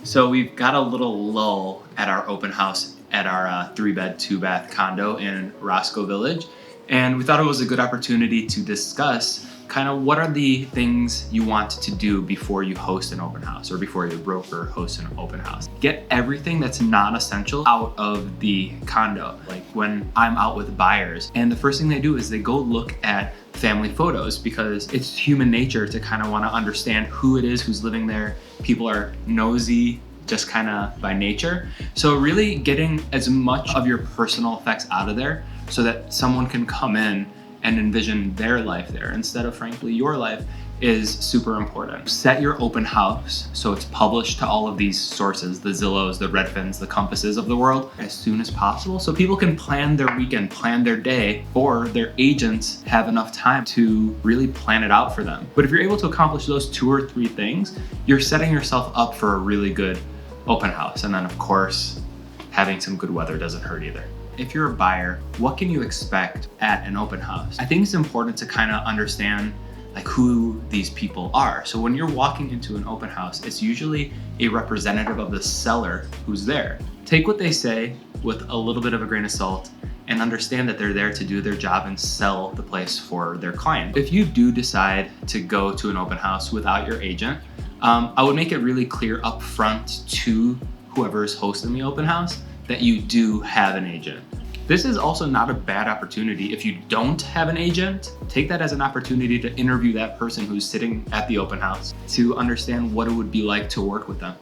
So we've got a little lull at our open house at our 3-bed, 2-bath condo in Roscoe Village. And we thought it was a good opportunity to discuss kind of what are the things you want to do before you host an open house or before your broker hosts an open house. Get everything that's non-essential out of the condo. Like when I'm out with buyers and the first thing they do is they go look at family photos because it's human nature to kind of want to understand who it is who's living there. People are nosy just kind of by nature. So really getting as much of your personal effects out of there so that someone can come in and envision their life there instead of frankly your life is super important. Set your open house so it's published to all of these sources, the Zillows, the Redfins, the Compasses of the world as soon as possible so people can plan their weekend, plan their day, or their agents have enough time to really plan it out for them. But if you're able to accomplish those 2 or 3 things, you're setting yourself up for a really good open house. And then of course, having some good weather doesn't hurt either. If you're a buyer, what can you expect at an open house? I think it's important to kind of understand like who these people are. So when you're walking into an open house, it's usually a representative of the seller who's there. Take what they say with a little bit of a grain of salt and understand that they're there to do their job and sell the place for their client. If you do decide to go to an open house without your agent, I would make it really clear up front to whoever is hosting the open house that you do have an agent. This is also not a bad opportunity. If you don't have an agent, take that as an opportunity to interview that person who's sitting at the open house to understand what it would be like to work with them.